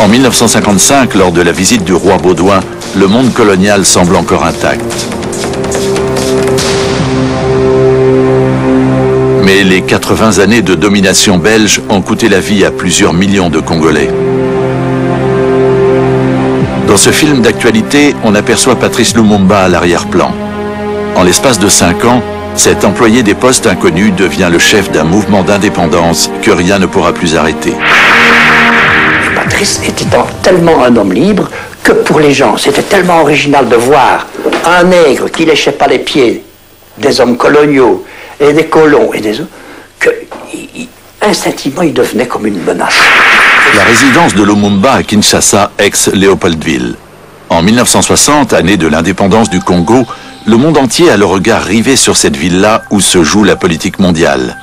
En 1955, lors de la visite du roi Baudouin, le monde colonial semble encore intact. Mais les 80 années de domination belge ont coûté la vie à plusieurs millions de Congolais. Dans ce film d'actualité, on aperçoit Patrice Lumumba à l'arrière-plan. En l'espace de 5 ans, cet employé des postes inconnus devient le chef d'un mouvement d'indépendance que rien ne pourra plus arrêter. Patrice était tellement un homme libre que pour les gens, c'était tellement original de voir un nègre qui léchait pas les pieds des hommes coloniaux et des colons et des autres, que instinctivement il devenait comme une menace. La résidence de Lumumba à Kinshasa, ex-Léopoldville. En 1960, année de l'indépendance du Congo, le monde entier a le regard rivé sur cette ville-là où se joue la politique mondiale.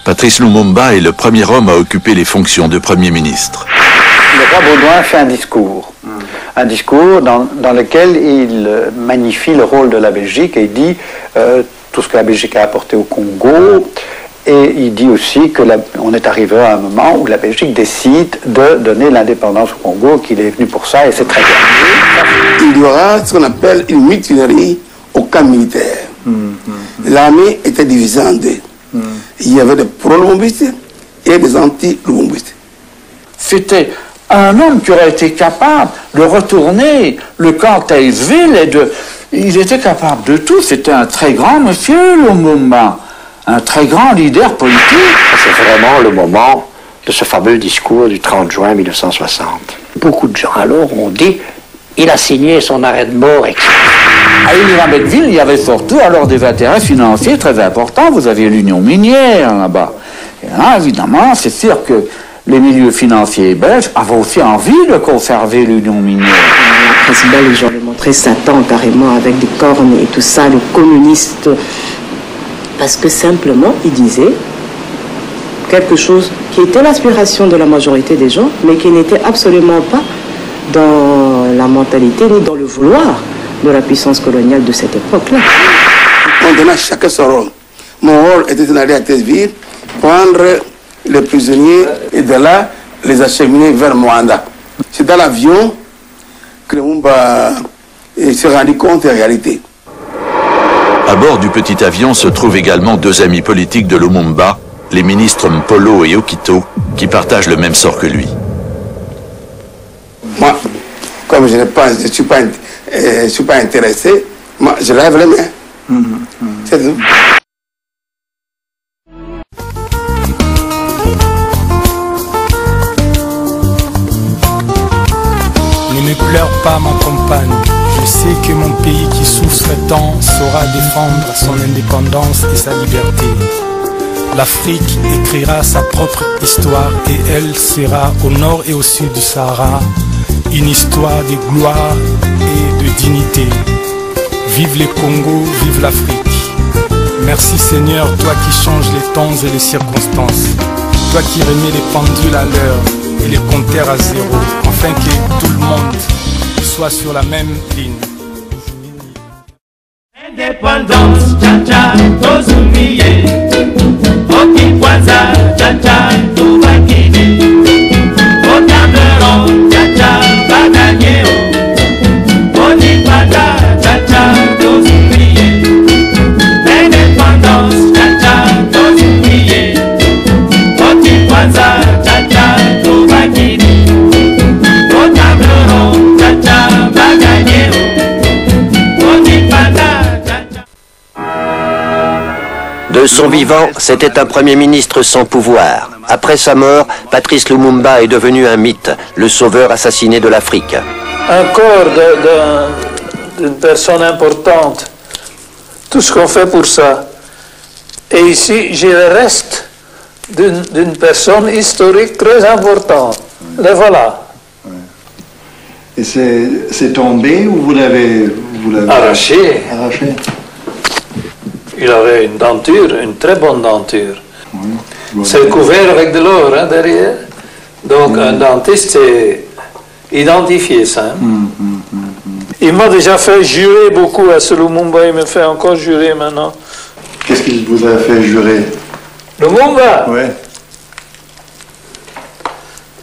Patrice Lumumba est le premier homme à occuper les fonctions de Premier ministre. Le roi Baudouin fait un discours dans lequel il magnifie le rôle de la Belgique et il dit tout ce que la Belgique a apporté au Congo, et il dit aussi qu'on est arrivé à un moment où la Belgique décide de donner l'indépendance au Congo, qu'il est venu pour ça et c'est très bien. Il y aura ce qu'on appelle une mutinerie au camp militaire. L'armée était divisée en deux. Il y avait des pro-lumumbistes et des anti-lumumbistes. C'était un homme qui aurait été capable de retourner le camp Taïsville et de... Il était capable de tout. C'était un très grand monsieur, Lumumba. Un très grand leader politique. C'est vraiment le moment de ce fameux discours du 30 juin 1960. Beaucoup de gens alors ont dit il a signé son arrêt de mort. À Ilirambetville, il y avait surtout alors des intérêts financiers très importants. Vous aviez l'union minière là-bas. Et là, évidemment, c'est sûr que les milieux financiers belges avaient aussi envie de conserver l'union minière. Le président, les gens lui montraient Satan carrément avec des cornes et tout ça, les communistes. Parce que simplement, il disait quelque chose qui était l'aspiration de la majorité des gens, mais qui n'était absolument pas dans la mentalité ni dans le vouloir de la puissance coloniale de cette époque-là. On donnait chacun son rôle. Mon rôle était d'aller à Taïsville, prendre les prisonniers et de là, les acheminer vers Moanda. C'est dans l'avion que Lumumba s'est rendu compte des réalités. À bord du petit avion se trouvent également 2 amis politiques de Lumumba, les ministres Mpolo et Okito, qui partagent le même sort que lui. Moi, comme je ne suis pas intéressé, moi, je lève les mains. C'est tout. Ne me pleure pas, ma compagne. Je sais que mon pays qui souffre tant saura défendre son indépendance et sa liberté. L'Afrique écrira sa propre histoire et elle sera au nord et au sud du Sahara une histoire de gloire et de dignité. Vive le Congo, vive l'Afrique. Merci Seigneur, toi qui changes les temps et les circonstances. Toi qui remets les pendules à l'heure et les compteurs à zéro, afin que tout le monde soit sur la même ligne. Indépendance, cha-cha, tozumiye. Oki kwanza, cha-cha, tubakini. Otamberon, cha-cha, baganyeo. Oni kwanza, cha-cha, tozumiye. Indépendance, cha-cha, tozumiye. Oki kwanza, cha-cha, tubakini. Otamberon, cha-cha, baganyeo. De son vivant, c'était un Premier ministre sans pouvoir. Après sa mort, Patrice Lumumba est devenu un mythe, le sauveur assassiné de l'Afrique. Un corps d'une personne importante, tout ce qu'on fait pour ça. Et ici, j'ai le reste d'une personne historique très importante. Le voilà. Et c'est tombé ou vous l'avez arraché? Arraché. Il avait une denture, une très bonne denture. Oui. C'est couvert avec de l'or hein, derrière. Donc un dentiste sait identifier ça. Hein. Il m'a déjà fait jurer beaucoup à ce Lumumba, il me fait encore jurer maintenant. Qu'est-ce qu'il vous a fait jurer? Lumumba? Oui.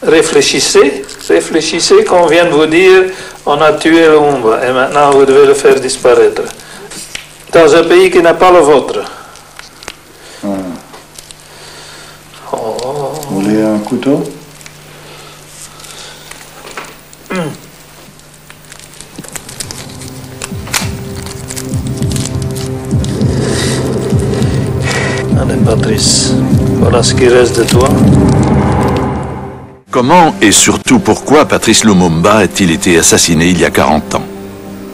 réfléchissez qu'on vient de vous dire on a tué Lumumba et maintenant vous devez le faire disparaître. Dans un pays qui n'a pas le vôtre. Vous voulez un couteau? Allez, Patrice, voilà ce qui reste de toi. Comment et surtout pourquoi Patrice Lumumba a-t-il été assassiné il y a 40 ans?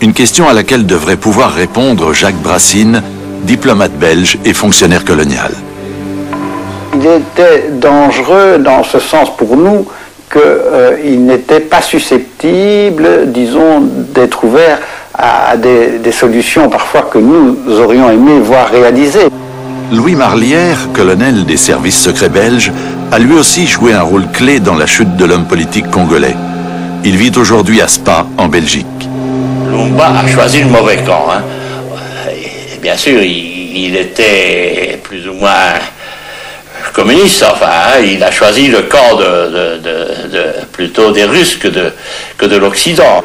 Une question à laquelle devrait pouvoir répondre Jacques Brassine, diplomate belge et fonctionnaire colonial. Il était dangereux dans ce sens pour nous qu'il n'était pas susceptible, disons, d'être ouvert à des solutions parfois que nous aurions aimé voir réalisées. Louis Marlière, colonel des services secrets belges, a lui aussi joué un rôle clé dans la chute de l'homme politique congolais. Il vit aujourd'hui à Spa, en Belgique. Lumumba a choisi le mauvais camp. Hein. Et bien sûr, il était plus ou moins communiste. Enfin, il a choisi le camp plutôt des Russes que de l'Occident.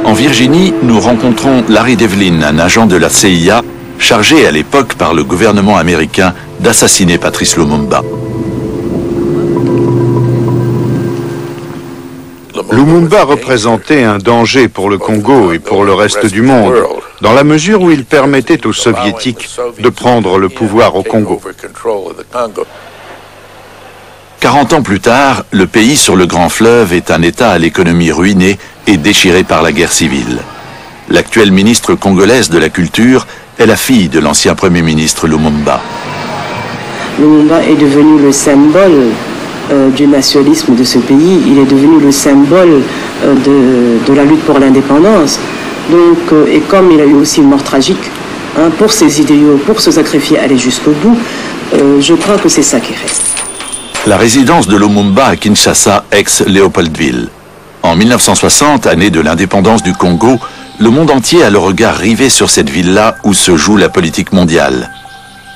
En Virginie, nous rencontrons Larry Devlin, un agent de la CIA, chargé à l'époque par le gouvernement américain d'assassiner Patrice Lumumba. Lumumba représentait un danger pour le Congo et pour le reste du monde, dans la mesure où il permettait aux Soviétiques de prendre le pouvoir au Congo. 40 ans plus tard, le pays sur le Grand Fleuve est un État à l'économie ruinée et déchiré par la guerre civile. L'actuelle ministre congolaise de la Culture est la fille de l'ancien Premier ministre Lumumba. Lumumba est devenu le symbole du nationalisme de ce pays. Il est devenu le symbole de la lutte pour l'indépendance. Donc, et comme il a eu aussi une mort tragique, hein, pour ses idéaux, pour se sacrifier, aller jusqu'au bout, je crois que c'est ça qui reste. La résidence de Lumumba à Kinshasa, ex-Léopoldville. En 1960, année de l'indépendance du Congo, le monde entier a le regard rivé sur cette ville-là où se joue la politique mondiale.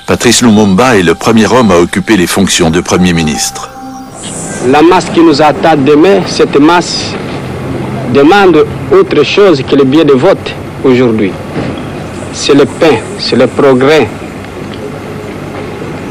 Patrice Lumumba est le premier homme à occuper les fonctions de Premier ministre. La masse qui nous attend demain, cette masse demande autre chose que le bien de vote aujourd'hui. C'est le pain, c'est le progrès.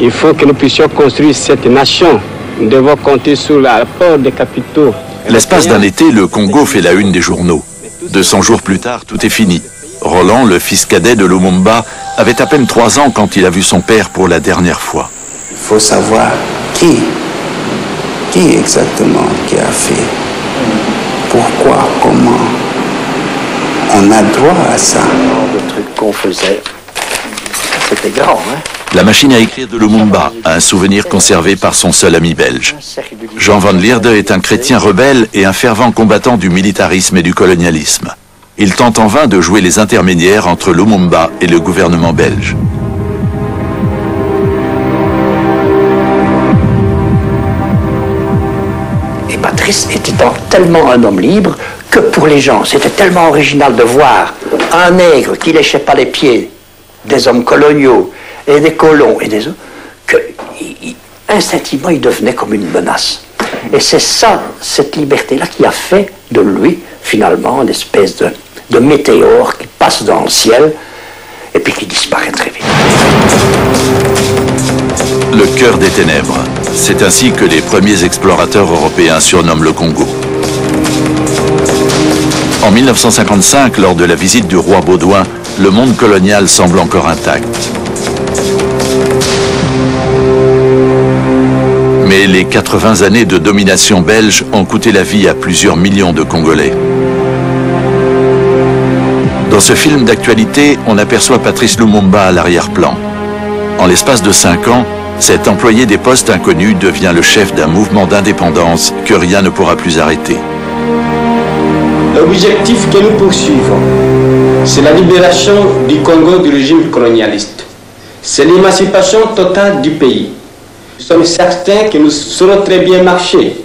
Il faut que nous puissions construire cette nation. Nous devons compter sur l'apport des capitaux. L'espace d'un été, le Congo fait la une des journaux. 200 jours plus tard, tout est fini. Roland, le fils cadet de Lumumba, avait à peine 3 ans quand il a vu son père pour la dernière fois. Il faut savoir qui exactement qui a fait, pourquoi, comment. On a droit à ça. Le truc qu'on faisait, c'était grand, hein? La machine à écrire de Lumumba, un souvenir conservé par son seul ami belge. Jean van Lierde est un chrétien rebelle et un fervent combattant du militarisme et du colonialisme. Il tente en vain de jouer les intermédiaires entre Lumumba et le gouvernement belge. Et Patrice était tellement un homme libre que pour les gens, c'était tellement original de voir un nègre qui léchait pas les pieds des hommes coloniaux et des colons et des autres, que instinctivement il devenait comme une menace. Et c'est ça, cette liberté-là, qui a fait de lui, finalement, une espèce de météore qui passe dans le ciel et puis qui disparaît très vite. Le cœur des ténèbres. C'est ainsi que les premiers explorateurs européens surnomment le Congo. En 1955, lors de la visite du roi Baudouin, le monde colonial semble encore intact. Mais les 80 années de domination belge ont coûté la vie à plusieurs millions de Congolais. Dans ce film d'actualité, on aperçoit Patrice Lumumba à l'arrière-plan. En l'espace de 5 ans, cet employé des postes inconnus devient le chef d'un mouvement d'indépendance que rien ne pourra plus arrêter. L'objectif que nous poursuivons, c'est la libération du Congo du régime colonialiste. C'est l'émancipation totale du pays. Nous sommes certains que nous saurons très bien marcher,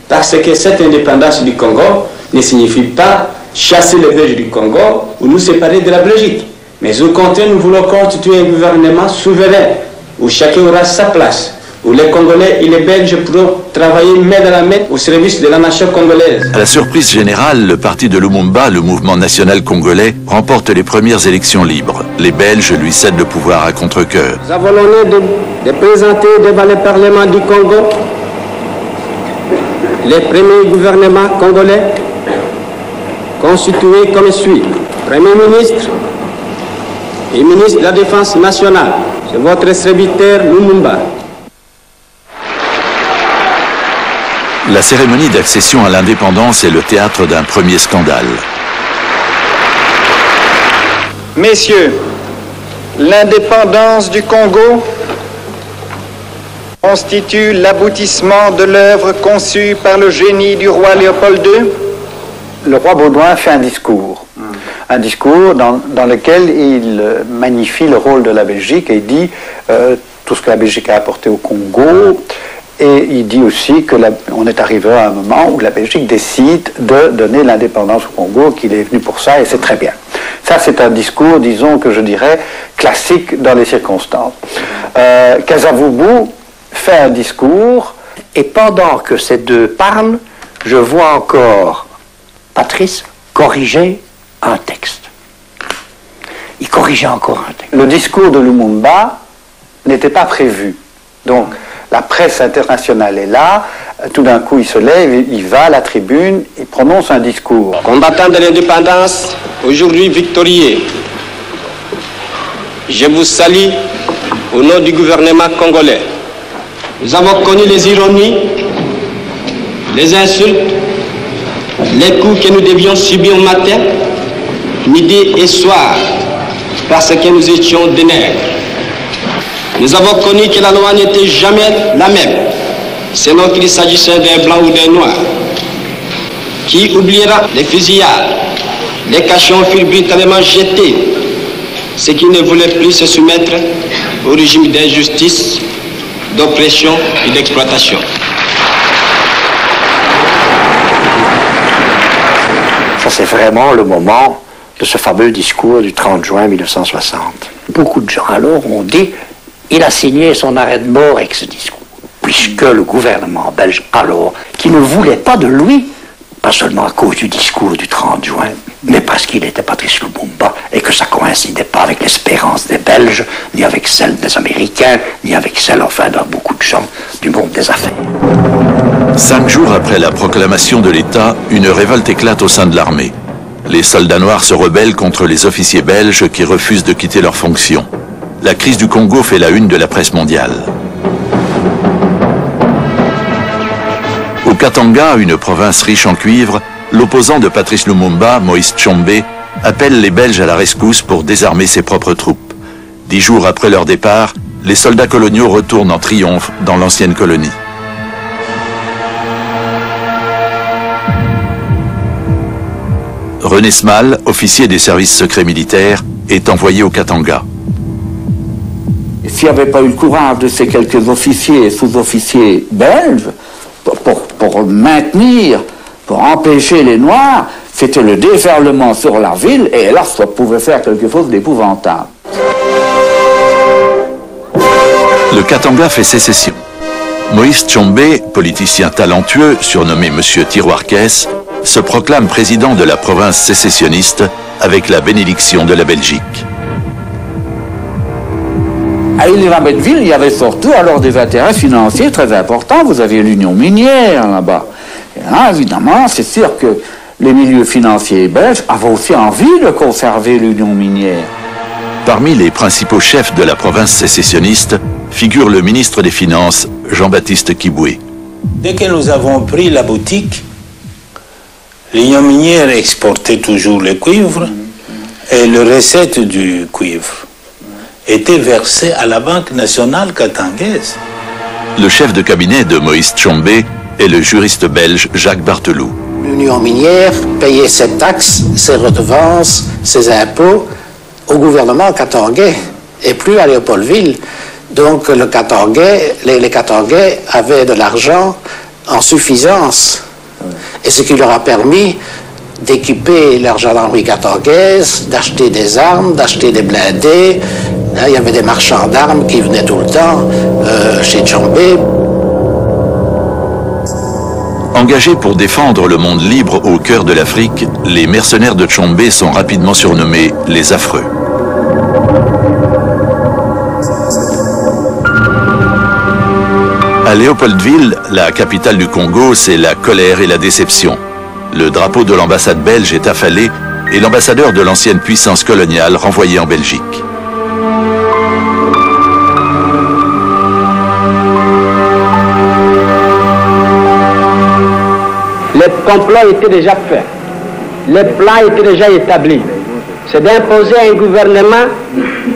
parce que cette indépendance du Congo ne signifie pas chasser les Belges du Congo ou nous séparer de la Belgique. Mais au contraire, nous voulons constituer un gouvernement souverain, où chacun aura sa place, où les Congolais et les Belges pourront travailler main dans la main au service de la nation congolaise. À la surprise générale, le parti de Lumumba, le mouvement national congolais, remporte les premières élections libres. Les Belges lui cèdent le pouvoir à contre-cœur. Nous avons l'honneur de présenter devant le Parlement du Congo les premiers gouvernements congolais constitués comme suit. Premier ministre et ministre de la Défense nationale, c'est votre serviteur Lumumba. La cérémonie d'accession à l'indépendance est le théâtre d'un premier scandale. Messieurs, l'indépendance du Congo constitue l'aboutissement de l'œuvre conçue par le génie du roi Léopold II. Le roi Baudouin fait un discours dans lequel il magnifie le rôle de la Belgique et dit tout ce que la Belgique a apporté au Congo. Et il dit aussi qu'on est arrivé à un moment où la Belgique décide de donner l'indépendance au Congo, qu'il est venu pour ça, et c'est très bien. Ça, c'est un discours, disons, que je dirais, classique dans les circonstances. Kasavubu fait un discours. Et pendant que ces deux parlent, je vois encore Patrice corriger un texte. Il corrigeait encore un texte. Le discours de Lumumba n'était pas prévu. Donc, la presse internationale est là, tout d'un coup il se lève, il va à la tribune, il prononce un discours. Combattants de l'indépendance, aujourd'hui victorieux, je vous salue au nom du gouvernement congolais. Nous avons connu les ironies, les insultes, les coups que nous devions subir matin, midi et soir, parce que nous étions des nègres. Nous avons connu que la loi n'était jamais la même, selon qu'il s'agissait d'un blanc ou d'un noir. Qui oubliera les fusillades, les cachons furent brutalement jetés, ceux qui ne voulaient plus se soumettre au régime d'injustice, d'oppression et d'exploitation. Ça, c'est vraiment le moment de ce fameux discours du 30 juin 1960. Beaucoup de gens alors ont dit il a signé son arrêt de mort avec ce discours, puisque le gouvernement belge alors, qui ne voulait pas de lui, pas seulement à cause du discours du 30 juin, mais parce qu'il était Patrice Lumumba et que ça ne coïncidait pas avec l'espérance des Belges, ni avec celle des Américains, ni avec celle, enfin, de beaucoup de gens du monde des affaires. 5 jours après la proclamation de l'État, une révolte éclate au sein de l'armée. Les soldats noirs se rebellent contre les officiers belges qui refusent de quitter leurs fonctions. La crise du Congo fait la une de la presse mondiale. Au Katanga, une province riche en cuivre, l'opposant de Patrice Lumumba, Moïse Tshombe, appelle les Belges à la rescousse pour désarmer ses propres troupes. 10 jours après leur départ, les soldats coloniaux retournent en triomphe dans l'ancienne colonie. René Smale, officier des services secrets militaires, est envoyé au Katanga. S'il n'y avait pas eu le courage de ces quelques officiers et sous-officiers belges, pour maintenir, pour empêcher les Noirs, c'était le déferlement sur la ville, et là, ça pouvait faire quelque chose d'épouvantable. Le Katanga fait sécession. Moïse Tshombe, politicien talentueux, surnommé Monsieur Tiroir-Caisse, se proclame président de la province sécessionniste avec la bénédiction de la Belgique. À Ilirambetville, il y avait surtout alors des intérêts financiers très importants. Vous aviez l'union minière là-bas. Et là, évidemment, c'est sûr que les milieux financiers belges avaient aussi envie de conserver l'union minière. Parmi les principaux chefs de la province sécessionniste figure le ministre des Finances, Jean-Baptiste Kiboué. Dès que nous avons pris la boutique, l'union minière exportait toujours le cuivre et les recettes du cuivre étaient versées à la Banque nationale katangaise. Le chef de cabinet de Moïse Tshombe est le juriste belge Jacques Barteloup. L'union minière payait ses taxes, ses redevances, ses impôts au gouvernement katangais et plus à Léopoldville. Donc les Katangais avaient de l'argent en suffisance. Et ce qui leur a permis d'équiper leur gendarmerie katangaise, d'acheter des armes, d'acheter des blindés, Il y avait des marchands d'armes qui venaient tout le temps chez Tchombe. Engagés pour défendre le monde libre au cœur de l'Afrique, les mercenaires de Tchombe sont rapidement surnommés les Affreux. À Léopoldville, la capitale du Congo, c'est la colère et la déception. Le drapeau de l'ambassade belge est affalé et l'ambassadeur de l'ancienne puissance coloniale renvoyé en Belgique. Les complots étaient déjà faits, les plans étaient déjà établis. C'est d'imposer un gouvernement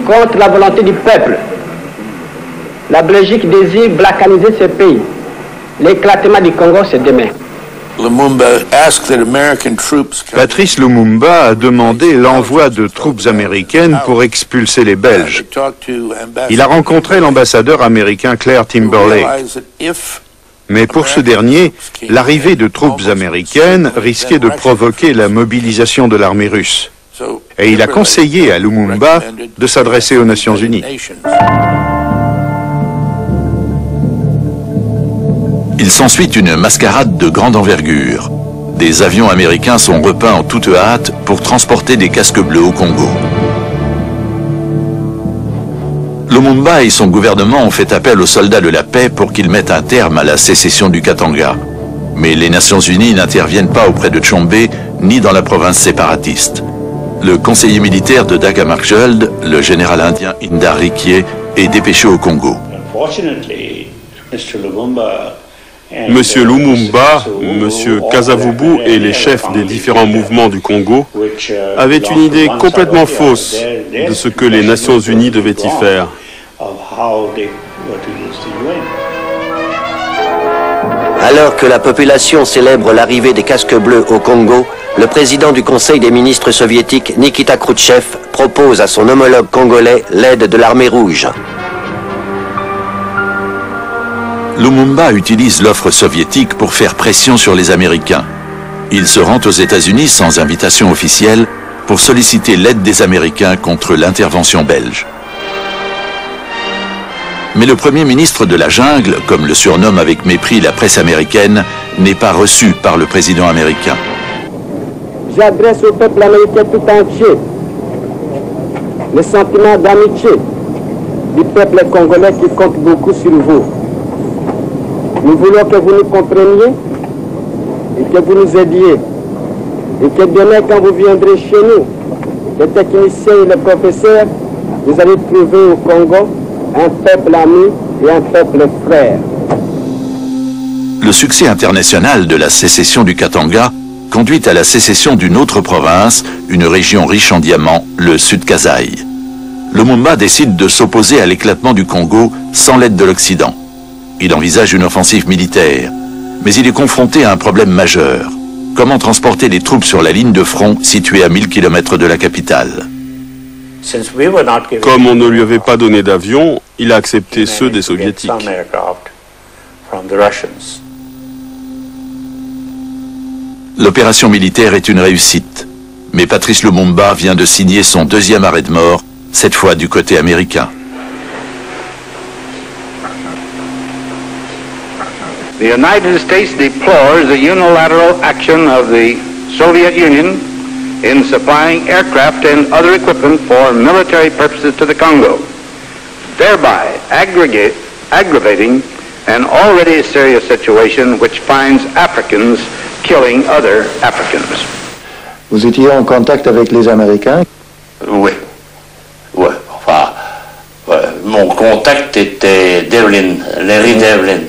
contre la volonté du peuple. La Belgique désire balkaniser ce pays. L'éclatement du Congo, c'est demain. Patrice Lumumba a demandé l'envoi de troupes américaines pour expulser les Belges. Il a rencontré l'ambassadeur américain Claire Timberlake. Mais pour ce dernier, l'arrivée de troupes américaines risquait de provoquer la mobilisation de l'armée russe. Et il a conseillé à Lumumba de s'adresser aux Nations Unies. Il s'ensuit une mascarade de grande envergure. Des avions américains sont repeints en toute hâte pour transporter des casques bleus au Congo. Lumumba et son gouvernement ont fait appel aux soldats de la paix pour qu'ils mettent un terme à la sécession du Katanga. Mais les Nations Unies n'interviennent pas auprès de Tchombe ni dans la province séparatiste. Le conseiller militaire de Dagamargeld, le général indien Indar Riquier, est dépêché au Congo. Monsieur Lumumba, Monsieur Kasavubu et les chefs des différents mouvements du Congo avaient une idée complètement fausse de ce que les Nations Unies devaient y faire. Alors que la population célèbre l'arrivée des casques bleus au Congo, le président du Conseil des ministres soviétiques, Nikita Khrouchtchev, propose à son homologue congolais l'aide de l'armée rouge. Lumumba utilise l'offre soviétique pour faire pression sur les Américains. Il se rend aux États-Unis sans invitation officielle pour solliciter l'aide des Américains contre l'intervention belge. Mais le Premier ministre de la jungle, comme le surnomme avec mépris la presse américaine, n'est pas reçu par le président américain. J'adresse au peuple américain tout entier le sentiment d'amitié du peuple congolais qui compte beaucoup sur vous. Nous voulons que vous nous compreniez et que vous nous aidiez. Et que demain, quand vous viendrez chez nous, les techniciens et les professeurs, vous allez trouver au Congo un peuple ami et un peuple frère. Le succès international de la sécession du Katanga conduit à la sécession d'une autre province, une région riche en diamants, le Sud-Kasaï. Lumumba décide de s'opposer à l'éclatement du Congo sans l'aide de l'Occident. Il envisage une offensive militaire, mais il est confronté à un problème majeur. Comment transporter les troupes sur la ligne de front située à 1000 km de la capitale? Comme on ne lui avait pas donné d'avion, il a accepté ceux des soviétiques. L'opération militaire est une réussite, mais Patrice Lumumba vient de signer son deuxième arrêt de mort, cette fois du côté américain. The United States deplores the unilateral action of the Soviet Union in supplying aircraft and other equipment for military purposes to the Congo, thereby aggravating an already serious situation which finds Africans killing other Africans. Vous étiez en contact avec les Américains? Oui. Ouais. Enfin, mon contact était Devlin, Larry Devlin.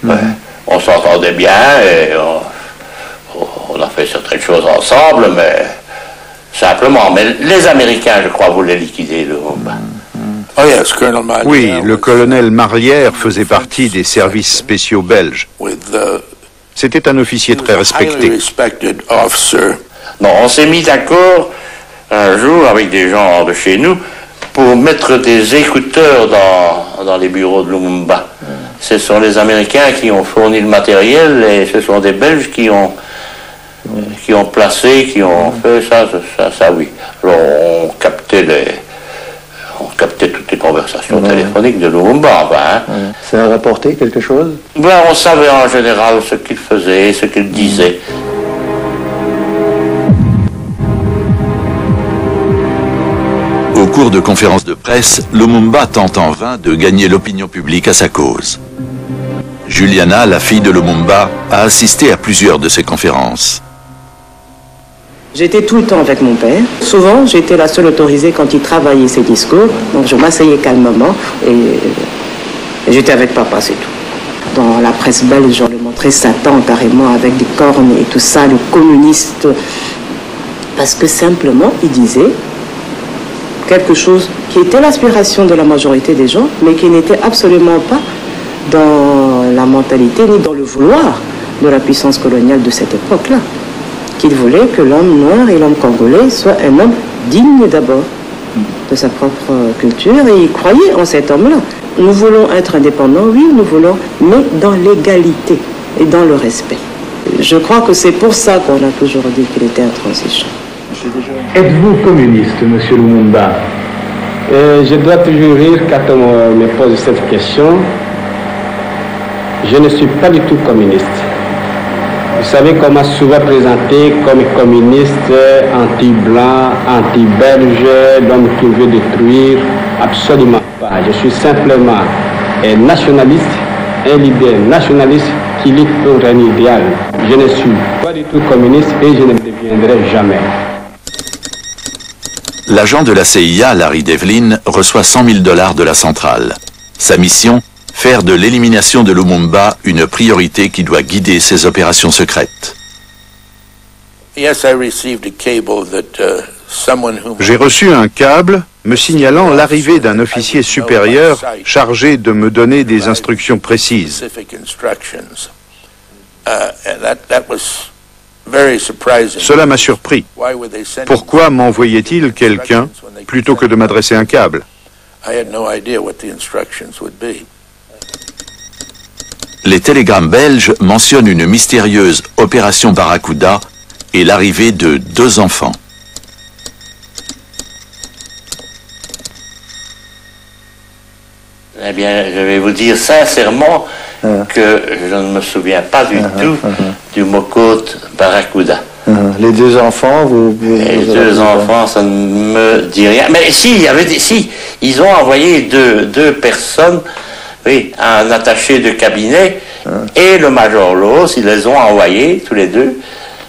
Ouais. On s'entendait bien et on a fait certaines choses ensemble, mais simplement. Mais les Américains, je crois, voulaient liquider le Lumumba. Oui, le colonel Marlière faisait partie des services spéciaux belges. C'était un officier très respecté. Non, on s'est mis d'accord un jour avec des gens de chez nous pour mettre des écouteurs dans les bureaux de Lumumba. Ce sont les Américains qui ont fourni le matériel et ce sont des Belges qui ont placé, qui ont fait ça, oui. Alors on captait On captait toutes les conversations téléphoniques de Lumumba. Ça a rapporté quelque chose? On savait en général ce qu'il faisait, ce qu'il disait. Au cours de conférences de presse, Lumumba tente en vain de gagner l'opinion publique à sa cause. Juliana, la fille de Lumumba, a assisté à plusieurs de ces conférences. J'étais tout le temps avec mon père. Souvent, j'étais la seule autorisée quand il travaillait ses discours. Donc je m'asseyais calmement et j'étais avec papa, c'est tout. Dans la presse belge, on le montrait Satan carrément avec des cornes et tout ça, le communiste. Parce que simplement, il disait quelque chose qui était l'aspiration de la majorité des gens, mais qui n'était absolument pas dans la mentalité ni dans le vouloir de la puissance coloniale de cette époque-là. Qu'il voulait que l'homme noir et l'homme congolais soient un homme digne d'abord de sa propre culture, et il croyait en cet homme-là. Nous voulons être indépendants, oui, nous voulons, mais dans l'égalité et dans le respect. Je crois que c'est pour ça qu'on a toujours dit qu'il était intransigeant. Êtes-vous communiste, monsieur Lumumba? Je dois toujours rire quand on me pose cette question. Je ne suis pas du tout communiste. Vous savez qu'on m'a souvent présenté comme communiste, anti-blanc, anti-belge, l'homme qui veut détruire. Absolument pas. Je suis simplement un nationaliste, un leader nationaliste qui lutte pour un idéal. Je ne suis pas du tout communiste et je ne le deviendrai jamais. L'agent de la CIA, Larry Devlin, reçoit $100 000 de la centrale. Sa mission, faire de l'élimination de Lumumba une priorité qui doit guider ses opérations secrètes. J'ai reçu un câble me signalant l'arrivée d'un officier supérieur chargé de me donner des instructions précises. Cela m'a surpris. Pourquoi m'envoyait-il quelqu'un plutôt que de m'adresser un câble? Les télégrammes belges mentionnent une mystérieuse opération Barracuda et l'arrivée de 2 enfants. Eh bien, je vais vous dire sincèrement que je ne me souviens pas du tout du mot-côte Barracuda. Les 2 enfants, les 2 enfants, ça ne me dit rien. Mais si, il y avait ils ont envoyé deux personnes, oui, un attaché de cabinet et le major Loos, ils les ont envoyés tous les deux,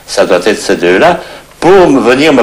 ça doit être ces 2-là, pour venir me